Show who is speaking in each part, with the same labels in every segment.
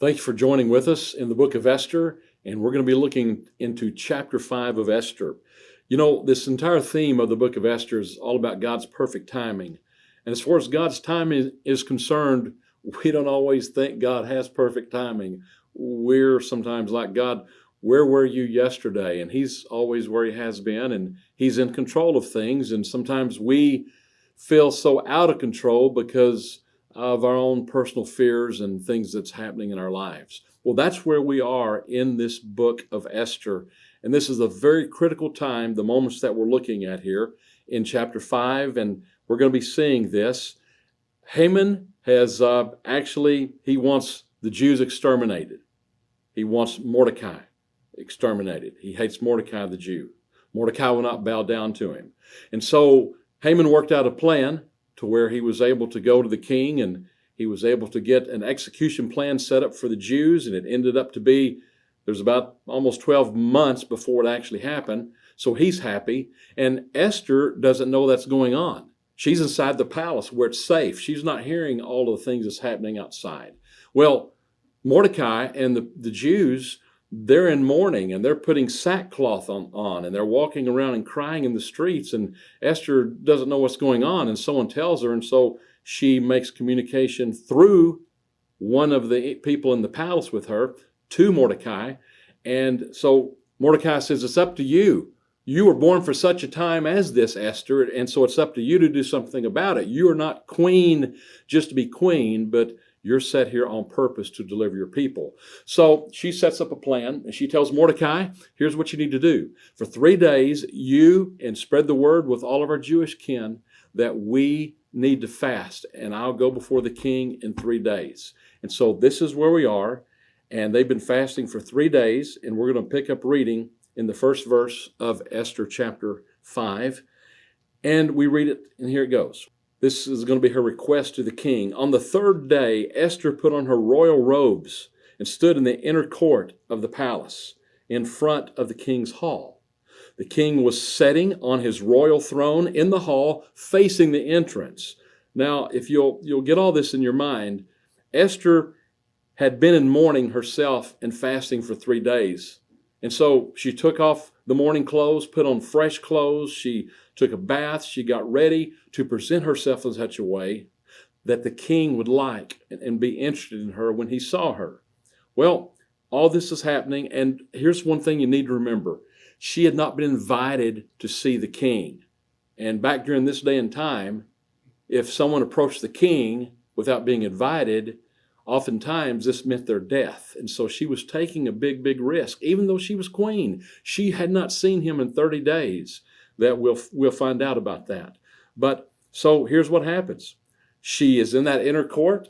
Speaker 1: Thank you for joining with us in the book of Esther, and we're going to be looking into chapter 5 of Esther. You know, this entire theme of the book of Esther is all about God's perfect timing. And as far as God's timing is concerned, we don't always think God has perfect timing. We're sometimes like, God, where were you yesterday? And He's always where He has been, and He's in control of things. And sometimes we feel so out of control because of our own personal fears and things that's happening in our lives. Well, that's where we are in this book of Esther. And this is a very critical time, the moments that we're looking at here in chapter 5, and we're going to be seeing this. Haman has he wants the Jews exterminated. He wants Mordecai exterminated. He hates Mordecai the Jew. Mordecai will not bow down to him. And so Haman worked out a plan to where he was able to go to the king, and he was able to get an execution plan set up for the Jews, and it ended up to be, there's about almost 12 months before it actually happened, so he's happy, and Esther doesn't know that's going on. She's inside the palace where it's safe. She's not hearing all of the things that's happening outside. Well, Mordecai and the Jews, they're in mourning, and they're putting sackcloth on, and they're walking around and crying in the streets, and Esther doesn't know what's going on, and someone tells her, and so she makes communication through one of the people in the palace with her to Mordecai, and so Mordecai says, it's up to you. You were born for such a time as this, Esther, and so it's up to you to do something about it. You are not queen just to be queen, but you're set here on purpose to deliver your people. So she sets up a plan, and she tells Mordecai, here's what you need to do. For 3 days, and spread the word with all of our Jewish kin that we need to fast, and I'll go before the king in 3 days. And so this is where we are, and they've been fasting for 3 days, and we're going to pick up reading in the first verse of Esther chapter 5. And we read it, and here it goes. This is going to be her request to the king. On the 3rd day, Esther put on her royal robes and stood in the inner court of the palace in front of the king's hall. The king was sitting on his royal throne in the hall facing the entrance. Now, if you'll get all this in your mind, Esther had been in mourning herself and fasting for 3 days. And so she took off the mourning clothes, put on fresh clothes. She took a bath. She got ready to present herself in such a way that the king would like and be interested in her when he saw her. Well, all this is happening, and here's one thing you need to remember. She had not been invited to see the king. And back during this day and time, if someone approached the king without being invited, oftentimes this meant their death. And so she was taking a big, big risk. Even though she was queen, she had not seen him in 30 days. That we'll find out about that. But so here's what happens. She is in that inner court.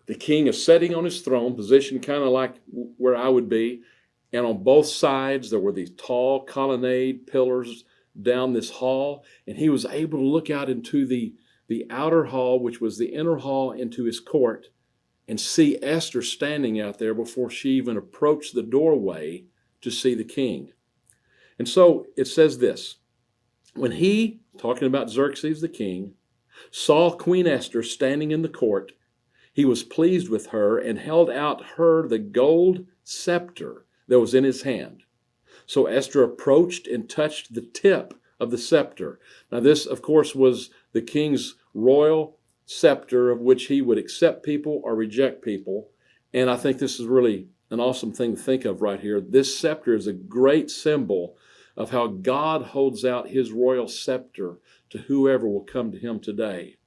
Speaker 1: The king is sitting on his throne, positioned kind of like where I would be. And on both sides, there were these tall colonnade pillars down this hall. And he was able to look out into the outer hall, which was the inner hall, into his court, and see Esther standing out there before she even approached the doorway to see the king. And so it says this. When he, talking about Xerxes the king, saw Queen Esther standing in the court, he was pleased with her and held out her the gold scepter that was in his hand. So Esther approached and touched the tip of the scepter. Now this, of course, was the king's royal scepter of which he would accept people or reject people. And I think this is really an awesome thing to think of right here. This scepter is a great symbol of how God holds out his royal scepter to whoever will come to him today.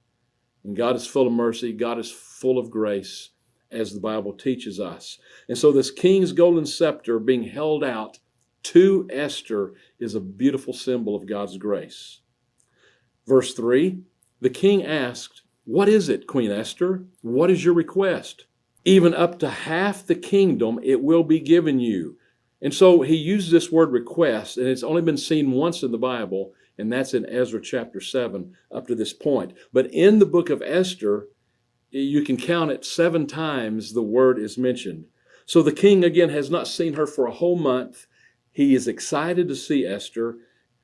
Speaker 1: And God is full of mercy. God is full of grace, as the Bible teaches us. And so this king's golden scepter being held out to Esther is a beautiful symbol of God's grace. Verse 3, the king asked, "What is it, Queen Esther? What is your request? Even up to half the kingdom it will be given you." And so he uses this word request, and it's only been seen once in the Bible, and that's in Ezra chapter 7 up to this point. But in the book of Esther, you can count it 7 times the word is mentioned. So the king, again, has not seen her for a whole month. He is excited to see Esther.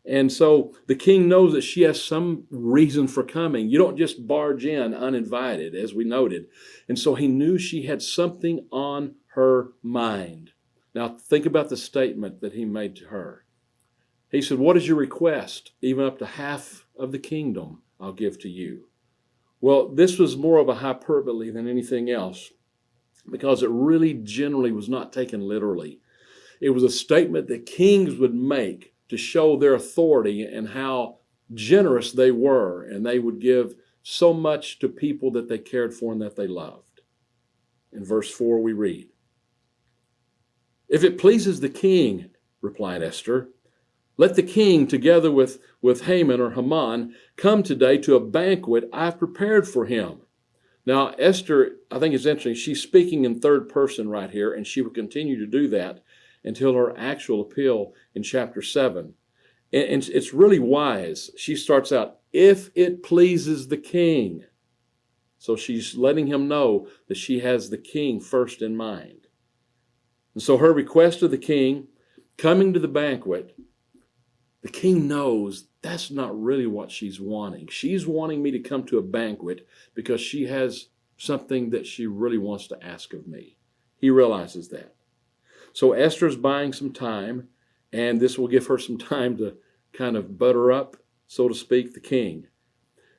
Speaker 1: And so the king knows that she has some reason for coming. You don't just barge in uninvited, as we noted. And so he knew she had something on her mind. Now think about the statement that he made to her. He said, "What is your request? Even up to half of the kingdom I'll give to you." Well, this was more of a hyperbole than anything else, because it really generally was not taken literally. It was a statement that kings would make to show their authority and how generous they were, and they would give so much to people that they cared for and that they loved. In verse 4 we read, "If it pleases the king," replied Esther, "let the king, together with Haman or Haman, come today to a banquet I've prepared for him." Now, Esther, I think it's interesting, she's speaking in third person right here, and she will continue to do that until her actual appeal in chapter 7. And it's really wise. She starts out, "If it pleases the king." So she's letting him know that she has the king first in mind. And so her request of the king, coming to the banquet, the king knows that's not really what she's wanting. She's wanting me to come to a banquet because she has something that she really wants to ask of me. He realizes that. So Esther's buying some time, and this will give her some time to kind of butter up, so to speak, the king.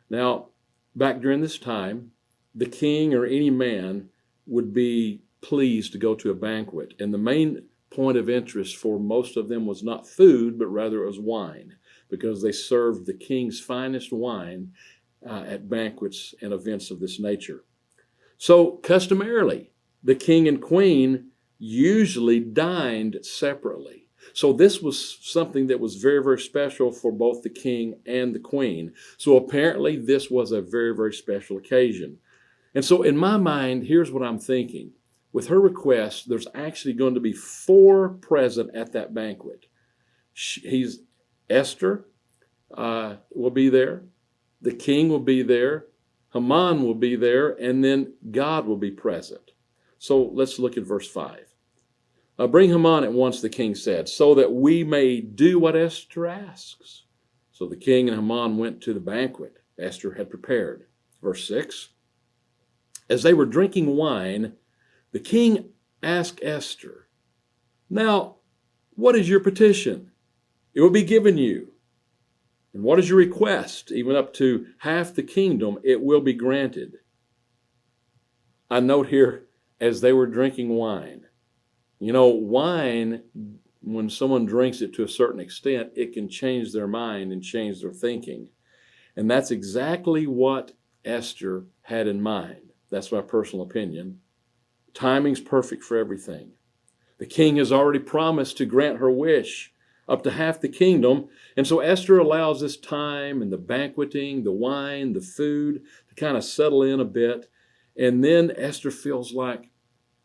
Speaker 1: Now, back during this time, the king or any man would be pleased to go to a banquet. And the main point of interest for most of them was not food, but rather it was wine, because they served the king's finest wine at banquets and events of this nature. So customarily, the king and queen usually dined separately. So this was something that was very, very special for both the king and the queen. So apparently this was a very, very special occasion. And so in my mind, here's what I'm thinking. With her request, there's actually going to be 4 present at that banquet. Esther will be there. The king will be there. Haman will be there. And then God will be present. So let's look at verse 5. "Bring Haman at once," the king said, "so that we may do what Esther asks." So the king and Haman went to the banquet Esther had prepared. Verse 6. As they were drinking wine, the king asked Esther, "Now, what is your petition? It will be given you. And what is your request? Even up to half the kingdom, it will be granted." I note here, as they were drinking wine. You know, wine, when someone drinks it to a certain extent, it can change their mind and change their thinking. And that's exactly what Esther had in mind. That's my personal opinion. Timing's perfect for everything. The king has already promised to grant her wish, up to half the kingdom. And so Esther allows this time and the banqueting, the wine, the food to kind of settle in a bit. And then Esther feels like,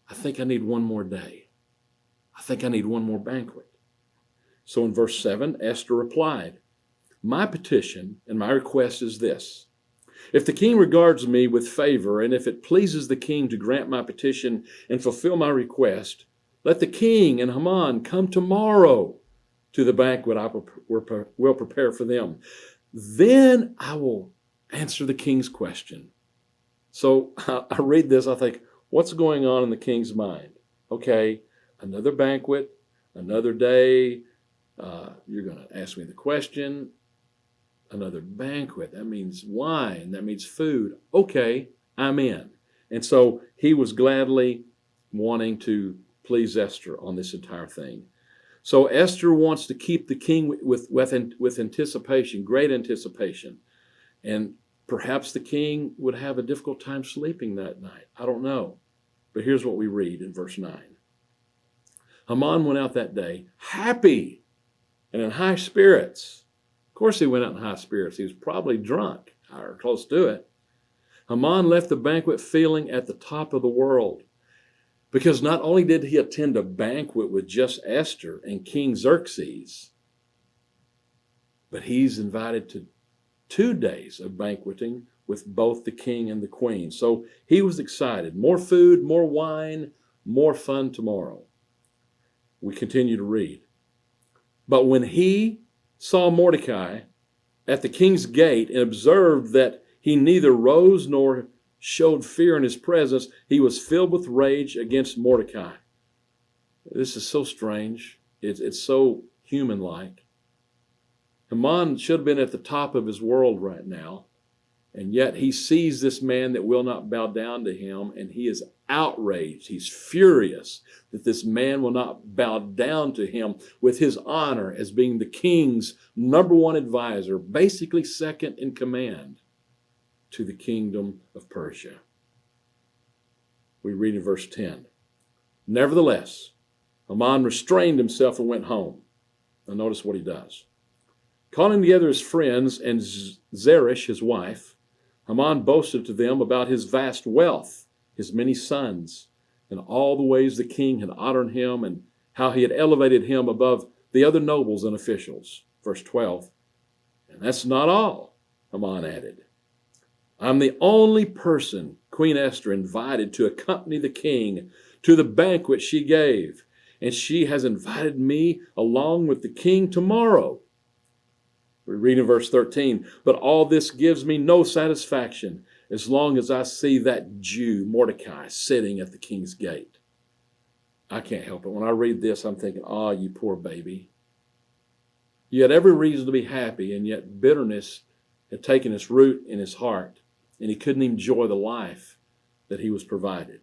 Speaker 1: I think I need one more day. I think I need one more banquet. So in verse 7, Esther replied, "My petition and my request is this. If the king regards me with favor, and if it pleases the king to grant my petition and fulfill my request, let the king and Haman come tomorrow to the banquet I will prepare for them. Then I will answer the king's question." So I read this, I think, what's going on in the king's mind? Okay, another banquet, another day. You're going to ask me the question. Another banquet. That means wine. That means food. Okay, I'm in. And so he was gladly wanting to please Esther on this entire thing. So Esther wants to keep the king with anticipation, great anticipation. And perhaps the king would have a difficult time sleeping that night. I don't know. But here's what we read in verse 9. Haman went out that day happy and in high spirits. Of course he went out in high spirits. He was probably drunk or close to it. Haman left the banquet feeling at the top of the world, because not only did he attend a banquet with just Esther and King Xerxes, but he's invited to 2 days of banqueting with both the king and the queen. So he was excited. More food, more wine, more fun tomorrow. We continue to read. But when he saw Mordecai at the king's gate and observed that he neither rose nor showed fear in his presence, he was filled with rage against Mordecai. This is so strange. It's so human-like. Haman should have been at the top of his world right now, and yet he sees this man that will not bow down to him, and he is outraged. He's furious that this man will not bow down to him with his honor as being the king's number one advisor, basically second in command to the kingdom of Persia. We read in verse 10. Nevertheless, Haman restrained himself and went home. Now notice what he does. Calling together his friends and Zeresh, his wife, Haman boasted to them about his vast wealth, his many sons, and all the ways the king had honored him and how he had elevated him above the other nobles and officials. Verse 12. And that's not all, Haman added. I'm the only person Queen Esther invited to accompany the king to the banquet she gave, and she has invited me along with the king tomorrow. We read in verse 13, but all this gives me no satisfaction as long as I see that Jew, Mordecai, sitting at the king's gate. I can't help it. When I read this, I'm thinking, oh, you poor baby. You had every reason to be happy, and yet bitterness had taken its root in his heart, and he couldn't enjoy the life that he was provided.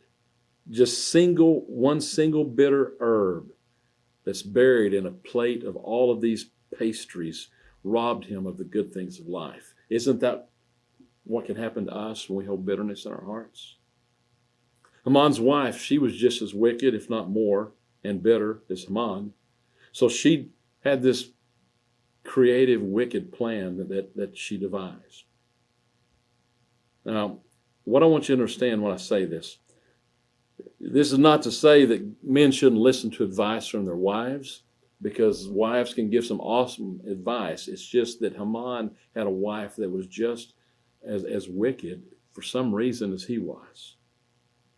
Speaker 1: Just one single bitter herb that's buried in a plate of all of these pastries robbed him of the good things of life. Isn't that what can happen to us when we hold bitterness in our hearts? Haman's wife, she was just as wicked, if not more, and bitter as Haman. So she had this creative, wicked plan that she devised. Now, what I want you to understand when I say this is not to say that men shouldn't listen to advice from their wives, because wives can give some awesome advice. It's just that Haman had a wife that was just as wicked for some reason as he was.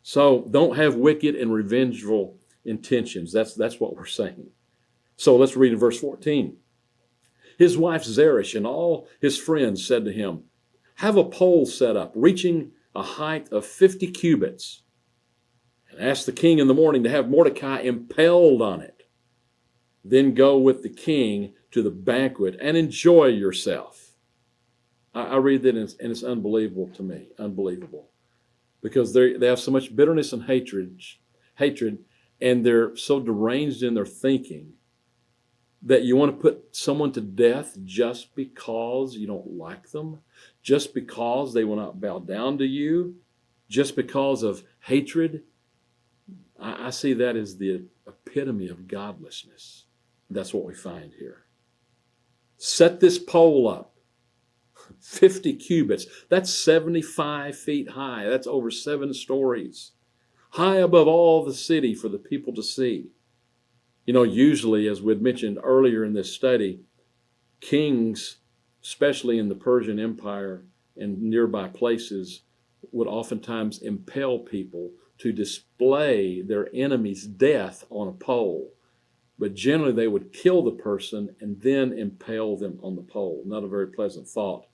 Speaker 1: So don't have wicked and revengeful intentions. That's what we're saying. So let's read in verse 14. His wife Zeresh and all his friends said to him, have a pole set up, reaching a height of 50 cubits, and ask the king in the morning to have Mordecai impaled on it. Then go with the king to the banquet and enjoy yourself. I read that and it's unbelievable to me, unbelievable. Because they have so much bitterness and hatred, and they're so deranged in their thinking that you want to put someone to death just because you don't like them, just because they will not bow down to you, just because of hatred. I see that as the epitome of godlessness. That's what we find here. Set this pole up, 50 cubits. That's 75 feet high. That's over 7 stories, high above all the city for the people to see. You know, usually, as we'd mentioned earlier in this study, kings, especially in the Persian Empire and nearby places, would oftentimes impale people to display their enemy's death on a pole. But generally they would kill the person and then impale them on the pole. Not a very pleasant thought.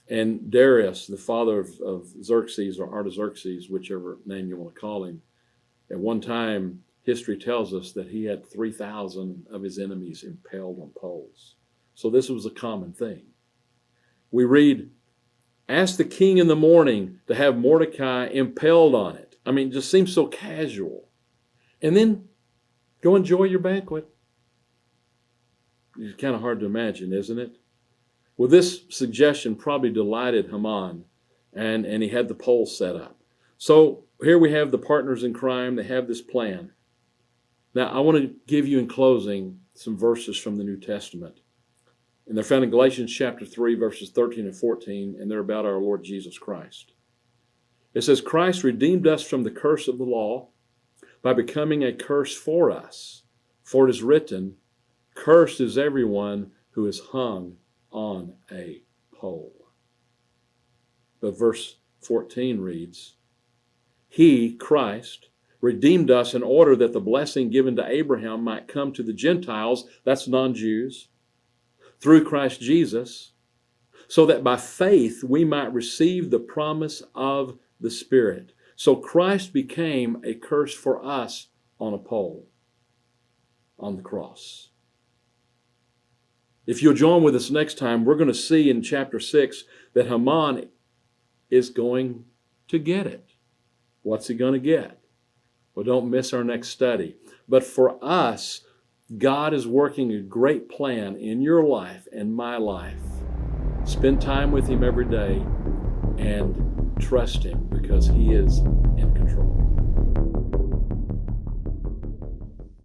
Speaker 1: And Darius, the father of Xerxes or Artaxerxes, whichever name you want to call him, at one time, history tells us that he had 3,000 of his enemies impaled on poles. So this was a common thing. We read, ask the king in the morning to have Mordecai impaled on it. I mean, it just seems so casual. And then go enjoy your banquet. It's kind of hard to imagine, isn't it? Well, this suggestion probably delighted Haman, and he had the pole set up. So here we have the partners in crime. They have this plan. Now, I want to give you in closing some verses from the New Testament. And they're found in Galatians chapter 3, verses 13 and 14, and they're about our Lord Jesus Christ. It says, Christ redeemed us from the curse of the law by becoming a curse for us. For it is written, cursed is everyone who is hung on a pole. But verse 14 reads, He, Christ, redeemed us in order that the blessing given to Abraham might come to the Gentiles, that's non-Jews, through Christ Jesus, so that by faith we might receive the promise of the Spirit. So Christ became a curse for us on a pole, on the cross. If you'll join with us next time, we're going to see in chapter 6 that Haman is going to get it. What's he going to get? Well, don't miss our next study. But for us, God is working a great plan in your life and my life. Spend time with Him every day and trust Him because He is in control.